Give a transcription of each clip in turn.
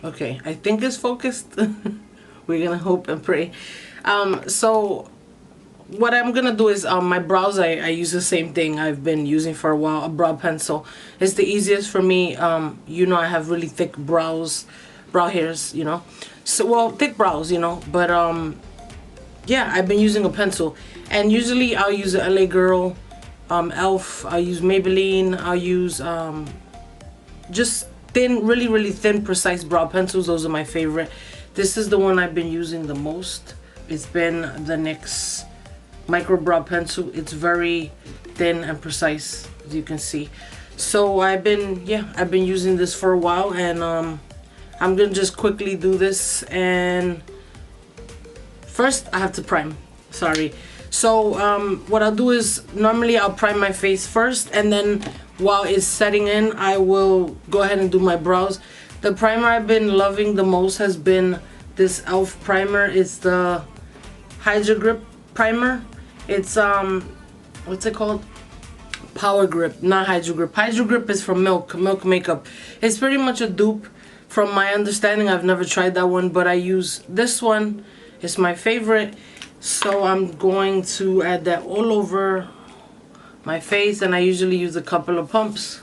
Okay, I think it's focused. We're gonna hope and pray. So what I'm gonna do is my brows, I use the same thing I've been using for a while, a brow pencil. It's the easiest for me. You know, I have really thick brow hairs, you know. So, well, thick brows, you know, but yeah, I've been using a pencil. And usually I'll use a LA Girl, Elf, I'll use Maybelline, I'll use just thin, really thin, precise brow pencils. Those are my favorite. This is the one I've been using the most. It's been the NYX micro brow pencil. It's very thin and precise, as you can see. So I've been using this for a while, and I'm gonna just quickly do this. And first I have to prime. Sorry. So what I'll do is, normally I'll prime my face first, and then while it's setting in, I will go ahead and do my brows. The primer I've been loving the most has been this e.l.f. primer. It's the Hydro Grip primer. It's what's it called? Power Grip, not Hydro Grip. Hydro Grip is from Milk Makeup. It's pretty much a dupe from my understanding. I've never tried that one, but I use this one. It's my favorite. So I'm going to add that all over my face, and I usually use a couple of pumps.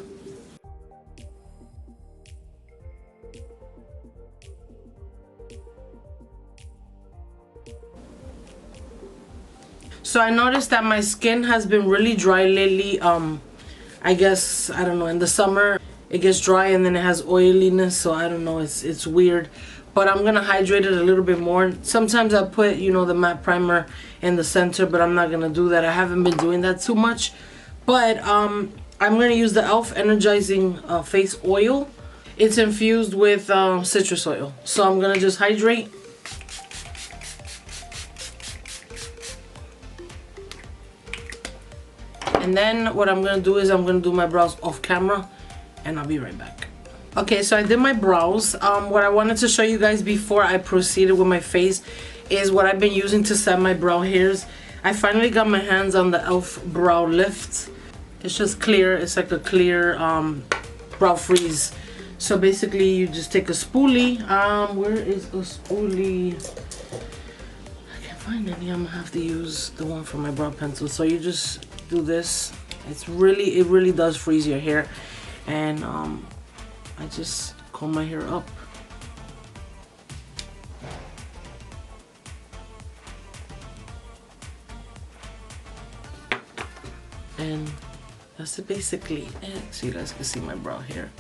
So I noticed that my skin has been really dry lately. I guess, I don't know, in the summer it gets dry and then it has oiliness, so I don't know, it's weird. But I'm gonna hydrate it a little bit more. Sometimes I put, you know, the matte primer in the center, but I'm not gonna do that. I haven't been doing that too much. But I'm gonna use the e.l.f. Energizing Face Oil. It's infused with citrus oil. So I'm gonna just hydrate. And then what I'm gonna do is I'm gonna do my brows off camera, and I'll be right back. Okay, so I did my brows. What I wanted to show you guys before I proceeded with my face is what I've been using to set my brow hairs. I finally got my hands on the e.l.f. Brow Lift. It's just clear. It's like a clear brow freeze. So basically you just take a spoolie. Where is a spoolie? I can't find any. I'm gonna have to use the one from my brow pencil. So you just do this. It really does freeze your hair. And I just comb my hair up. And that's basically it. So you guys can see my brow hair.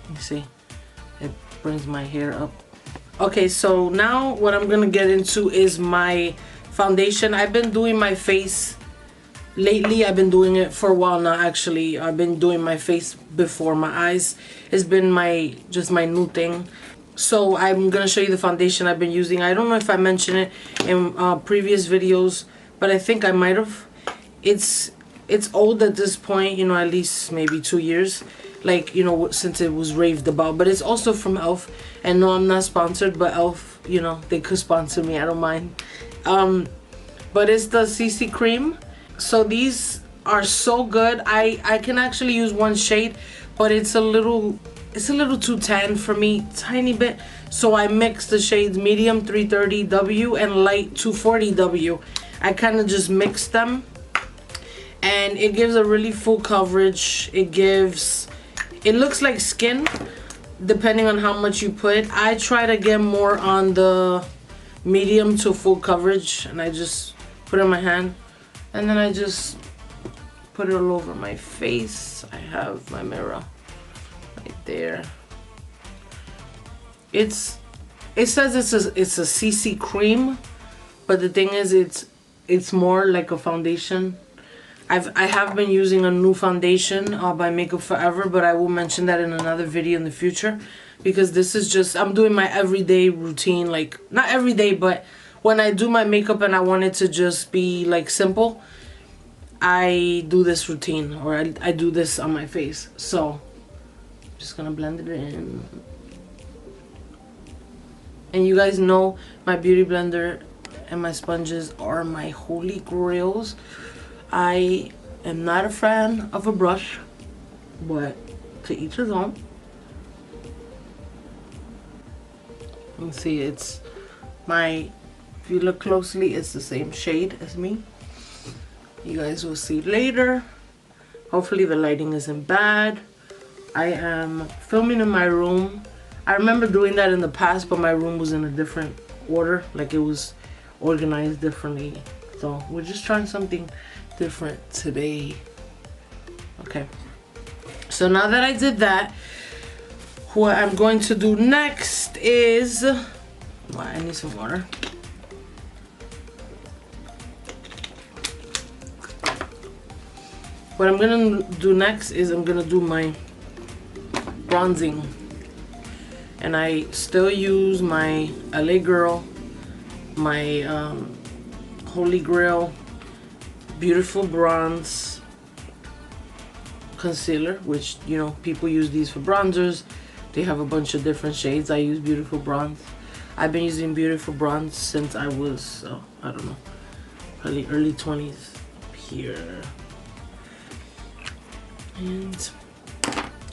You see? It brings my hair up. Okay, so now what I'm gonna get into is my foundation. I've been doing my face lately. I've been doing it for a while now, actually. I've been doing my face before my eyes. It's been just my new thing. So I'm gonna show you the foundation I've been using. I don't know if I mentioned it in previous videos, but I think I might have. It's old at this point, you know, at least maybe 2 years, like, you know, since it was raved about. But it's also from e.l.f. And no, I'm not sponsored, but e.l.f., you know, they could sponsor me, I don't mind. But it's the CC cream. So these are so good. I can actually use one shade, but it's a little too tan for me, tiny bit. So I mix the shades medium 330W and light 240W. I kind of just mix them, and it gives a really full coverage. It looks like skin depending on how much you put. I try to get more on the medium to full coverage, and I just put it in my hand, and then I just put it all over my face. I have my mirror right there. It says it's a CC cream, but the thing is it's more like a foundation. I have been using a new foundation by Makeup Forever, but I will mention that in another video in the future, because this is just, I'm doing my everyday routine, like not every day, but when I do my makeup and I want it to just be like simple, I do this routine, or I do this on my face. So I'm just gonna blend it in. And you guys know my beauty blender and my sponges are my holy grails. I am not a fan of a brush, but to each his own. You can see it's my, if you look closely, it's the same shade as me. You guys will see later. Hopefully the lighting isn't bad. I am filming in my room. I remember doing that in the past, but my room was in a different order. Like it was organized differently. So we're just trying something different today. Okay. So now that I did that, what I'm going to do next is, well, I need some water. What I'm gonna do next is I'm gonna do my bronzing. And I still use my LA Girl, my Holy Grail Beautiful Bronze concealer, which, you know, people use these for bronzers. They have a bunch of different shades. I use Beautiful Bronze. I've been using Beautiful Bronze since I was, I don't know, probably early 20s up here. And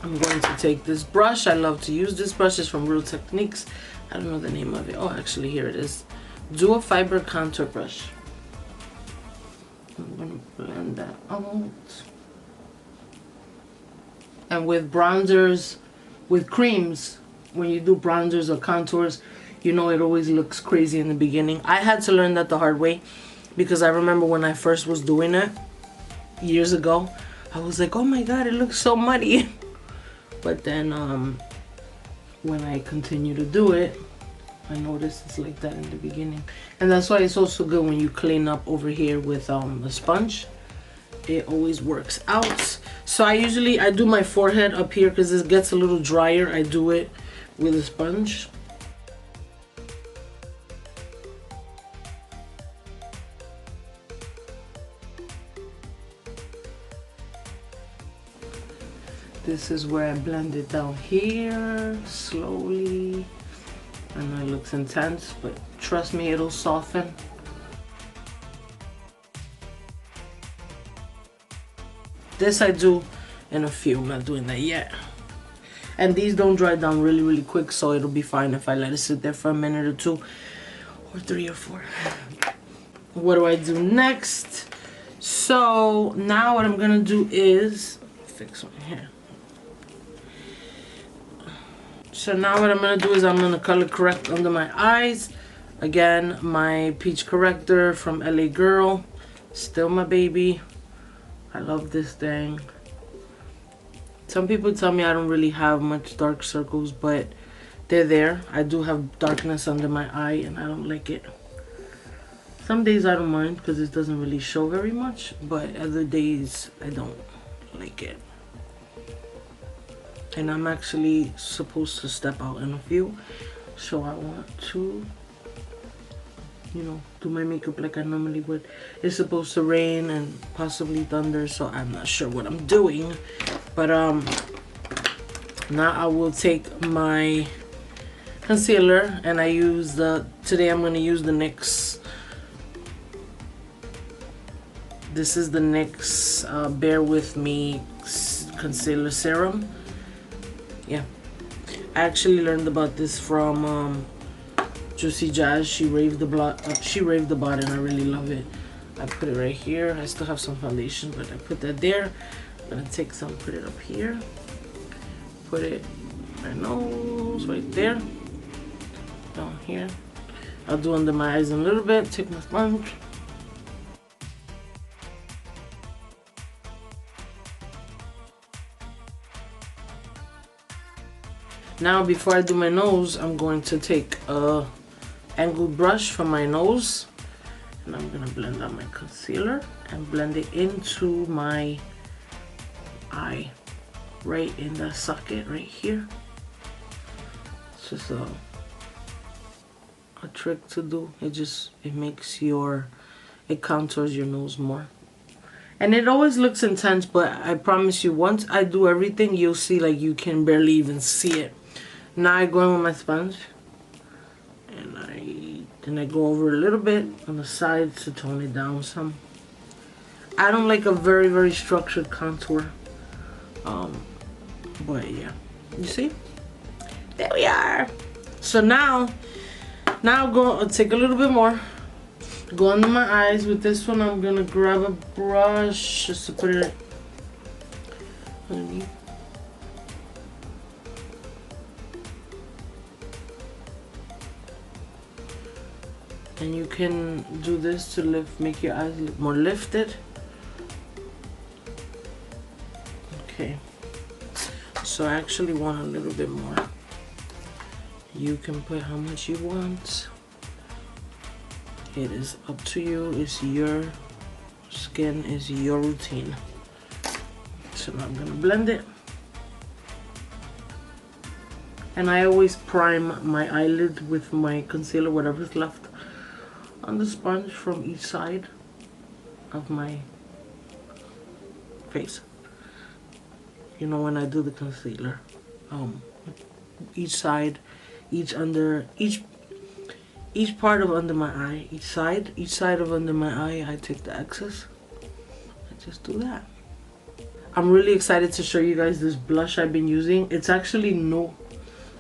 I'm going to take this brush. I love to use this brush. It's from Real Techniques. I don't know the name of it. Oh, actually, here it is. Dual Fiber Contour Brush. I'm going to blend that out. And with bronzers, with creams, when you do bronzers or contours, you know it always looks crazy in the beginning. I had to learn that the hard way, because I remember when I first was doing it years ago, I was like, oh my god, it looks so muddy. But then when I continue to do it, I noticed it's like that in the beginning. And that's why it's also good when you clean up over here with the sponge. It always works out. So I do my forehead up here because this gets a little drier. I do it with a sponge. This is where I blend it down here slowly. I know it looks intense, but trust me, it'll soften. This I do in a few. I'm not doing that yet. And these don't dry down really, really quick, so it'll be fine if I let it sit there for a minute or two, or 3 or 4. What do I do next? So now what I'm gonna do is fix my hair. So now what I'm gonna do is I'm gonna color correct under my eyes. Again, my peach corrector from LA Girl. Still my baby. I love this thing. Some people tell me I don't really have much dark circles, but they're there. I do have darkness under my eye and I don't like it. Some days I don't mind because it doesn't really show very much, but other days I don't like it. And I'm actually supposed to step out in a few, so I want to, you know, do my makeup like I normally would. It's supposed to rain and possibly thunder, so I'm not sure what I'm doing. But now I will take my concealer and I use today I'm gonna use the NYX. This is the NYX Bear With Me Concealer Serum. Yeah, I actually learned about this from Juicy Jazz. She raved about it and I really love it. I put it right here. I still have some foundation, but I put that there. I'm gonna take some, put it up here, put it my nose right there, down here. I'll do under my eyes a little bit. Take my sponge. Now before I do my nose, I'm going to take a angled brush from my nose and I'm gonna blend out my concealer and blend it into my eye, right in the socket right here. It's just a trick to do. It makes it contours your nose more. And it always looks intense, but I promise you, once I do everything, you'll see like you can barely even see it. Now I go in with my sponge and I go over a little bit on the sides to tone it down some. I don't like a very, very structured contour. But yeah, you see? There we are. So now go take a little bit more. Go under my eyes. With this one, I'm gonna grab a brush just to put it underneath. And you can do this to make your eyes look more lifted. Okay. So I actually want a little bit more. You can put how much you want. It is up to you. It's your skin, is your routine. So now I'm gonna blend it. And I always prime my eyelid with my concealer, whatever's left on the sponge from each side of my face. You know, when I do the concealer, each side, each part of under my eye, each side of under my eye, I take the excess. I just do that. I'm really excited to show you guys this blush I've been using. It's actually new.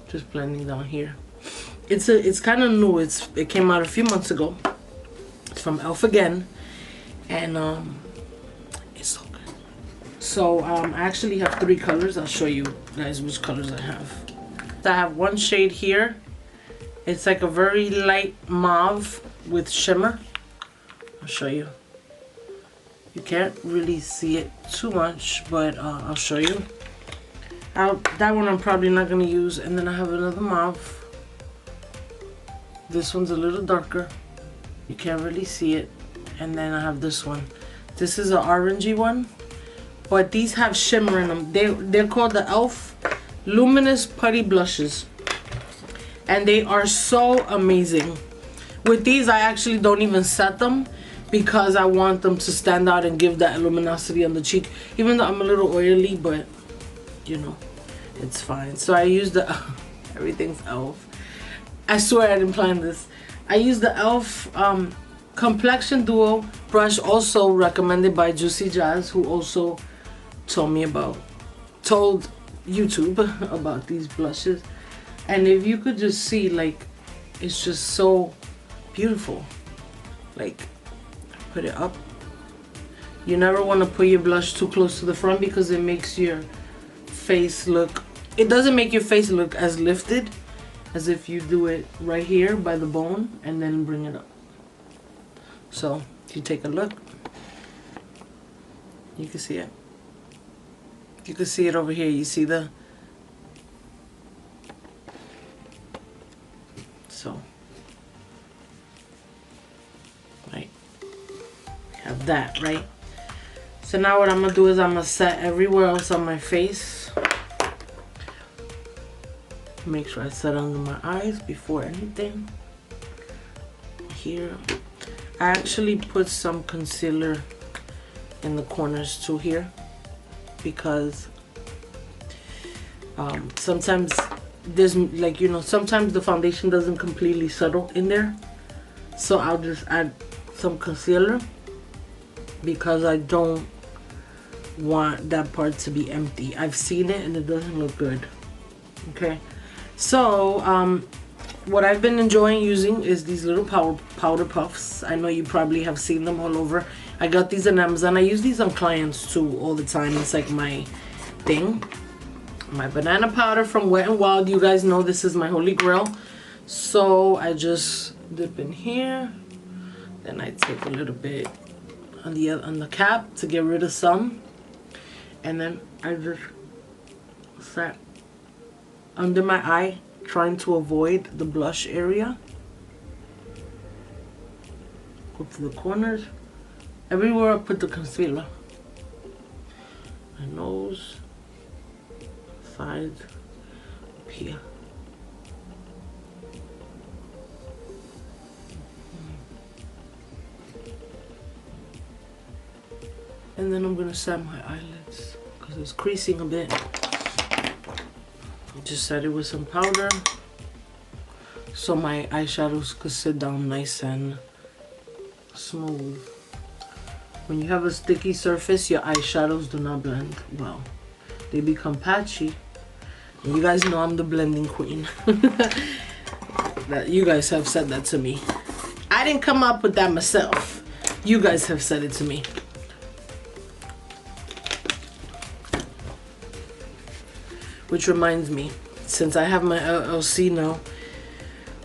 Just blending down here. It's kind of new. It came out a few months ago. It's from Elf Again, and it's so good. So I actually have 3 colors. I'll show you guys which colors I have. I have one shade here. It's like a very light mauve with shimmer. I'll show you. You can't really see it too much, but I'll show you. That one I'm probably not going to use. And then I have another mauve. This one's a little darker. You can't really see it. And then I have this one. This is an orangey one. But these have shimmer in them. They're called the Elf Luminous Putty Blushes. And they are so amazing. With these, I actually don't even set them, because I want them to stand out and give that luminosity on the cheek. Even though I'm a little oily, but you know, it's fine. So I use the everything's Elf. I swear I didn't plan this. I use the Elf Complexion Duo brush, also recommended by Juicy Jazz, who also told YouTube about these blushes. And if you could just see, like, it's just so beautiful. Like, put it up. You never want to put your blush too close to the front, because it makes your face look, it doesn't make your face look as lifted as if you do it right here by the bone and then bring it up. So if you take a look, you can see it. You can see it over here. You see the, so right, have that, right? So now what I'm gonna do is I'm gonna set everywhere else on my face. Make sure I set under my eyes before anything. Here, I actually put some concealer in the corners too here, because sometimes there's, like, you know, sometimes the foundation doesn't completely settle in there. So I'll just add some concealer, because I don't want that part to be empty. I've seen it and it doesn't look good. Okay, so what I've been enjoying using is these little powder puffs. I know you probably have seen them all over. I got these on Amazon. I use these on clients too all the time. It's like my thing. My banana powder from Wet n Wild. You guys know this is my holy grail. So I just dip in here. Then I take a little bit on the cap to get rid of some. And then I just set under my eye, trying to avoid the blush area. Go to the corners. Everywhere I put the concealer. My nose, sides, up here. And then I'm gonna set my eyelids, because it's creasing a bit. Just set it with some powder, so my eyeshadows could sit down nice and smooth. When you have a sticky surface, your eyeshadows do not blend well. They become patchy. And you guys know I'm the blending queen. That you guys have said that to me. I didn't come up with that myself. You guys have said it to me. Which reminds me, since I have my LLC now,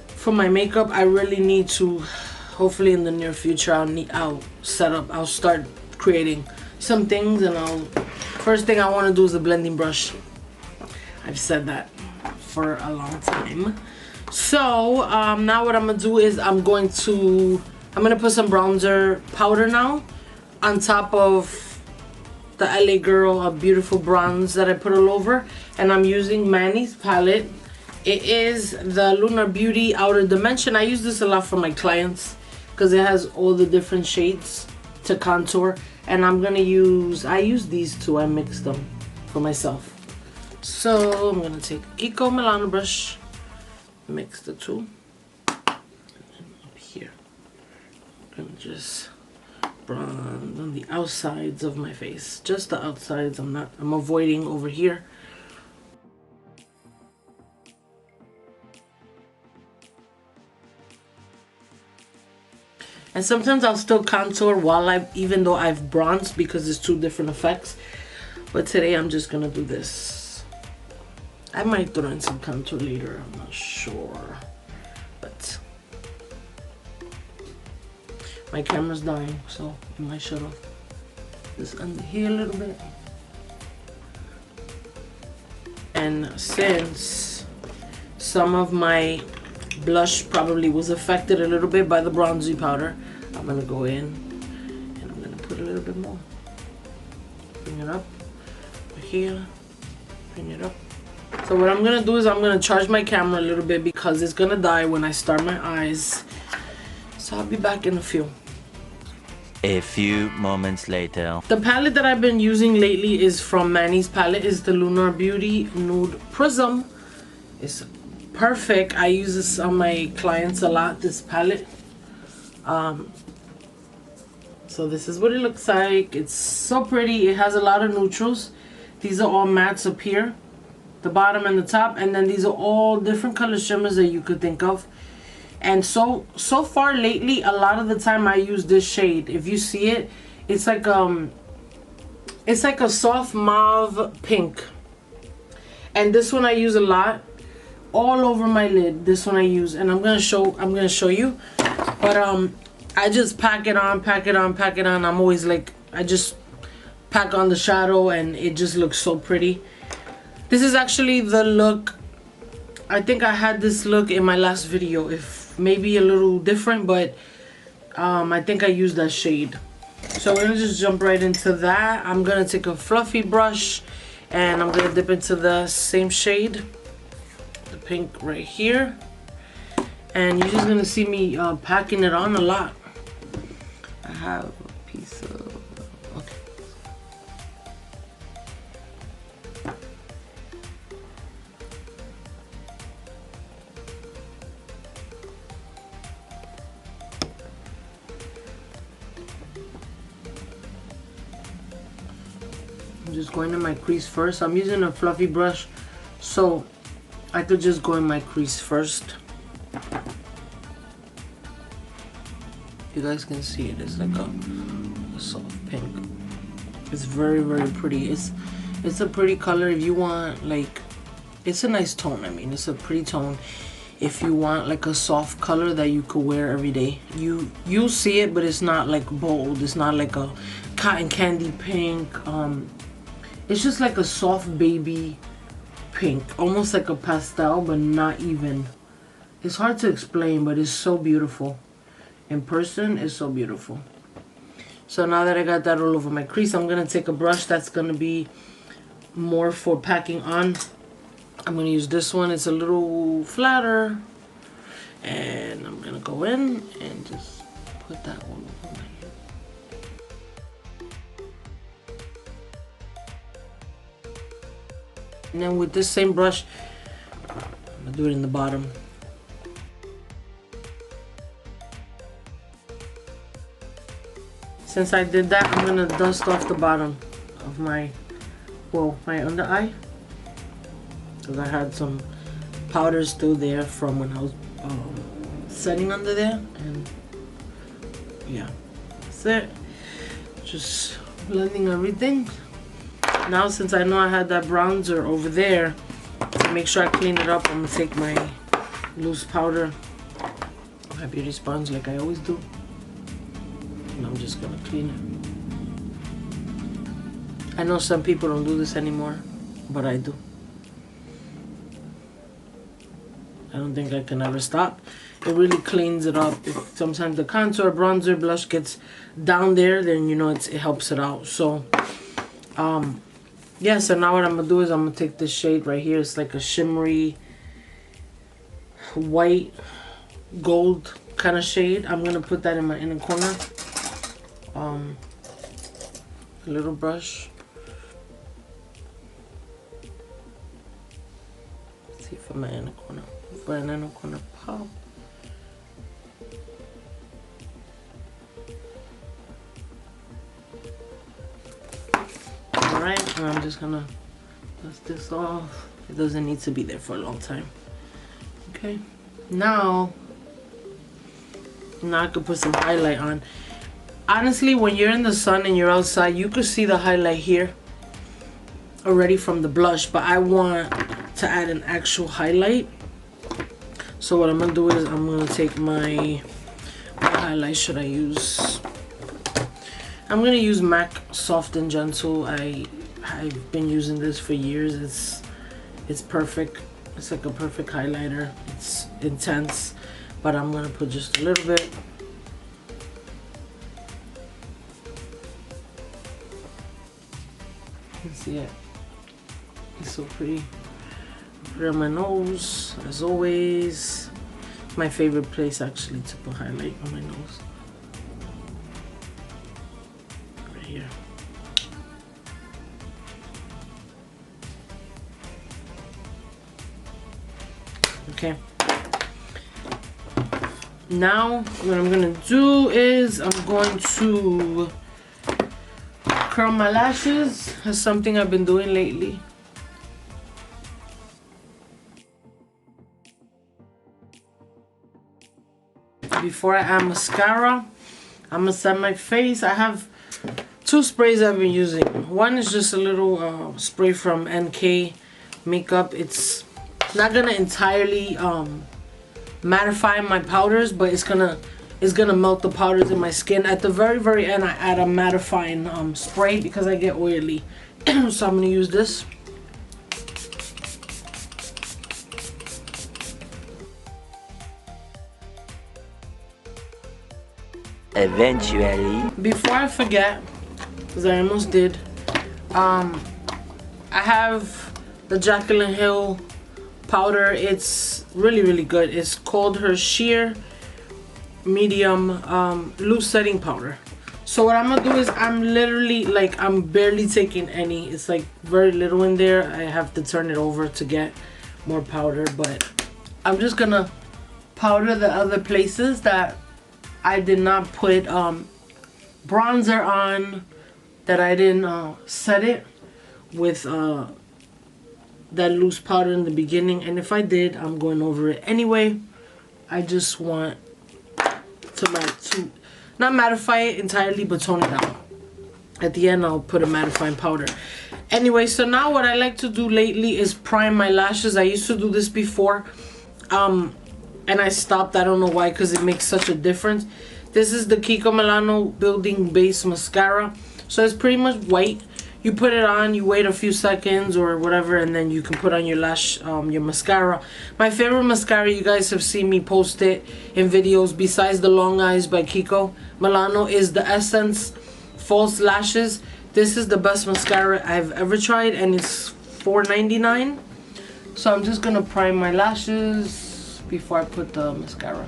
for my makeup, I really need to, hopefully in the near future, I'll start creating some things, and first thing I want to do is a blending brush. I've said that for a long time. So now what I'm gonna do is I'm gonna put some bronzer powder now on top of the LA Girl, a beautiful bronze that I put all over, and I'm using Manny's palette. It is the Lunar Beauty Outer Dimension. I use this a lot for my clients because it has all the different shades to contour, and I use these two. I mixed them for myself. So I'm gonna take Eco Milano brush, mix the two, and then up here I'm gonna just bronze on the outsides of my face, just the outsides. I'm avoiding over here. And sometimes I'll still contour even though I've bronzed, because it's two different effects. But today I'm just gonna do this. I might throw in some contour later, I'm not sure. But my camera's dying, so I might shut off this under here a little bit. And since some of my blush probably was affected a little bit by the bronzy powder, I'm gonna go in and I'm gonna put a little bit more. Bring it up here, bring it up. So what I'm gonna do is I'm gonna charge my camera a little bit because it's gonna die when I start my eyes. So I'll be back in a few. A few moments later. The palette that I've been using lately is from Manny's palette. Is the Lunar Beauty Nude Prism. It's perfect. I use this on my clients a lot, this palette. So this is what it looks like. It's so pretty. It has a lot of neutrals. These are all mattes up here, the bottom and the top, and then these are all different color shimmers that you could think of. And so far lately, a lot of the time I use this shade. If you see it, it's like a soft mauve pink. And this one I use a lot, all over my lid. This one I use, and I'm gonna show you. But I just pack it on. I'm always like, I just pack on the shadow, and it just looks so pretty. This is actually the look. I think I had this look in my last video, if maybe a little different, but I think I used that shade. So we're gonna just jump right into that. I'm gonna take a fluffy brush and I'm gonna dip into the same shade, the pink right here, and you're just gonna see me packing it on a lot. I have a piece of, okay. I'm just going in my crease first. I'm using a fluffy brush, so I could just go in my crease first. You guys can see it. It's like a soft pink. It's very, very pretty. It's a pretty color if you want, like, it's a nice tone. I mean, it's a pretty tone if you want like a soft color that you could wear every day. You see it, but it's not like bold. It's not like a cotton candy pink. It's just like a soft baby pink, almost like a pastel, but not even. It's hard to explain, but it's so beautiful. In person, it's so beautiful. So now that I got that all over my crease, I'm gonna take a brush that's gonna be more for packing on. I'm gonna use this one. It's a little flatter, and I'm gonna go in and just put that one over my head. And then with this same brush, I'm gonna do it in the bottom. Since I did that, I'm gonna dust off the bottom of my under eye, because I had some powder still there from when I was setting under there, and yeah, that's it. Just blending everything. Now since I know I had that bronzer over there, to make sure I clean it up, I'm gonna take my loose powder, my beauty sponge like I always do, and I'm just gonna clean it. I know some people don't do this anymore, but I do. I don't think I can ever stop. It really cleans it up. If sometimes the contour, bronzer, blush gets down there, then you know it helps it out. So yeah, so now what I'm gonna do is I'm gonna take this shade right here. It's like a shimmery white gold kind of shade. I'm gonna put that in my inner corner. A little brush. Let's see for my inner corner. For an inner corner pop. Alright, and I'm just gonna dust this off. It doesn't need to be there for a long time. Okay, now I could put some highlight on. Honestly, when you're in the sun and you're outside, you could see the highlight here already from the blush, but I want to add an actual highlight. So what I'm gonna do is I'm gonna take what highlight should I use? I'm gonna use MAC Soft and Gentle. I've been using this for years. It's perfect. It's like a perfect highlighter. It's intense, but I'm gonna put just a little bit. You can see it. It's so pretty. Put it on my nose, as always. My favorite place actually to put highlight on my nose. Right here. Okay. Now what I'm gonna do is I'm going to curl my lashes. That's something I've been doing lately. Before I add mascara, I'm gonna set my face. I have two sprays I've been using. One is just a little spray from NK Makeup. It's not gonna entirely mattify my powders, but it's gonna melt the powders in my skin. At the very end, I add a mattifying spray because I get oily. So I'm gonna use this. Eventually. Before I forget, because I almost did, I have the Jaclyn Hill powder. It's really good. It's called her Sheer Medium Loose Setting Powder. So what I'm gonna do is I'm literally like I'm barely taking any. It's like very little in there. I have to turn it over to get more powder, but I'm just gonna powder the other places that I did not put bronzer on, that I didn't set it with that loose powder in the beginning. And if I did, I'm going over it anyway. I just want to not mattify it entirely, but tone it down. At the end, I'll put a mattifying powder. Anyway, so now what I like to do lately is prime my lashes. I used to do this before, and I stopped. I don't know why, because it makes such a difference. This is the Kiko Milano Building Base Mascara. So it's pretty much white. You put it on, you wait a few seconds or whatever, and then you can put on your your mascara. My favorite mascara, you guys have seen me post it in videos, besides the Long Eyes by Kiko Milano, is the Essence False Lashes. This is the best mascara I've ever tried, and it's $4.99. So I'm just gonna prime my lashes before I put the mascara.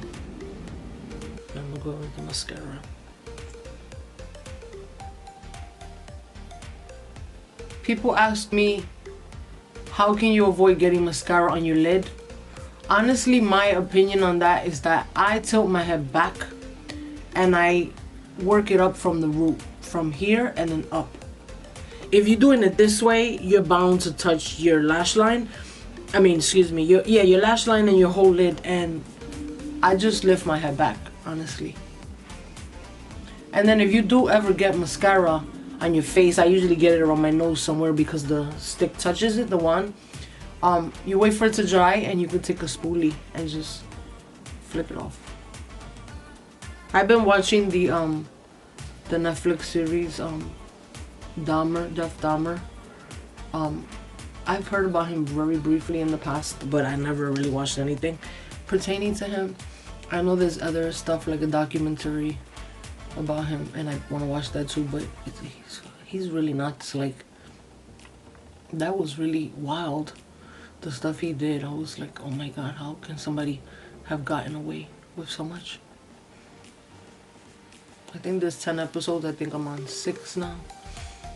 I'm gonna go with the mascara. People ask me, how can you avoid getting mascara on your lid? Honestly, my opinion on that is that I tilt my head back and I work it up from the root, from here and then up. If you're doing it this way, you're bound to touch your lash line. I mean, excuse me, your lash line and your whole lid, and I just lift my head back, honestly. And then if you do ever get mascara on your face, I usually get it around my nose somewhere because the stick touches it, the wand. You wait for it to dry and you can take a spoolie and just flip it off. I've been watching the Netflix series Jeff Dahmer. I've heard about him very briefly in the past, but I never really watched anything pertaining to him. I know there's other stuff like a documentary about him, and I want to watch that too, but he's really nuts. Like, that was really wild, the stuff he did. I was like, oh my god, how can somebody have gotten away with so much? I think there's 10 episodes. I think I'm on 6 now,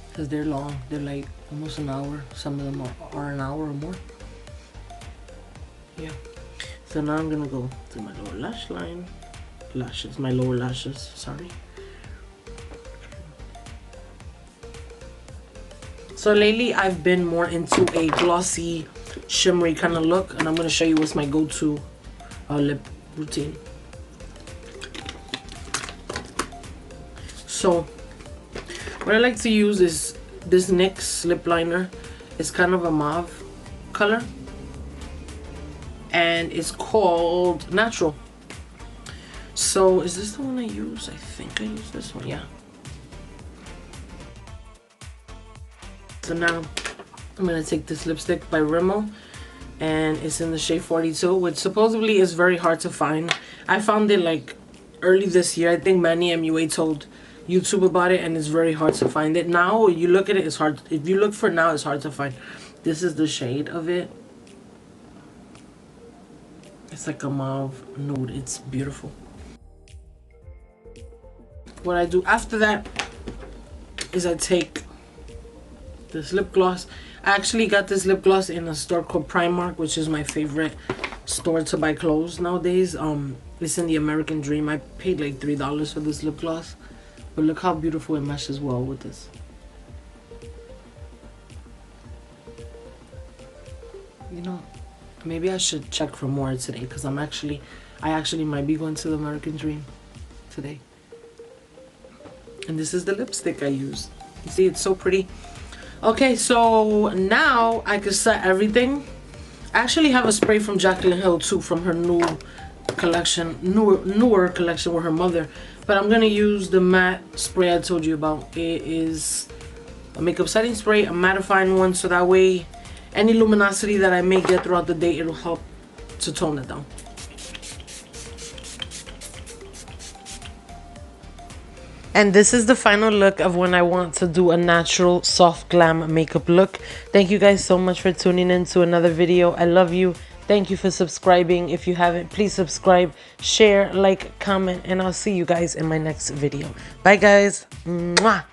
because they're long. They're like almost an hour. Some of them are an hour or more. Yeah. So now I'm gonna go to my lower lash line. My lower lashes, sorry. So lately I've been more into a glossy, shimmery kind of look, and I'm gonna show you what's my go-to lip routine. So what I like to use is this NYX lip liner. It's kind of a mauve color, and it's called Natural. So is this the one I use? I think I use this one, yeah. So now I'm gonna take this lipstick by Rimmel, and it's in the shade 42, which supposedly is very hard to find. I found it like early this year. I think Manny MUA told YouTube about it, and it's very hard to find it. Now you look at it, it's hard. If you look for it now, it's hard to find. This is the shade of it. It's like a mauve nude. It's beautiful. What I do after that is I take this lip gloss. I actually got this lip gloss in a store called Primark, which is my favorite store to buy clothes nowadays. It's in the American Dream. I paid like $3 for this lip gloss, but look how beautiful it meshes well with this. You know, maybe I should check for more today, because I actually might be going to the American Dream today. And this is the lipstick I use. You see, it's so pretty. Okay, so now I can set everything. I actually have a spray from Jaclyn Hill too, from her newer collection with her mother. But I'm gonna use the matte spray I told you about. It is a makeup setting spray, a mattifying one, so that way any luminosity that I may get throughout the day, it'll help to tone it down. And this is the final look of when I want to do a natural, soft glam makeup look. Thank you guys so much for tuning in to another video. I love you. Thank you for subscribing. If you haven't, please subscribe, share, like, comment, and I'll see you guys in my next video. Bye, guys. Mwah.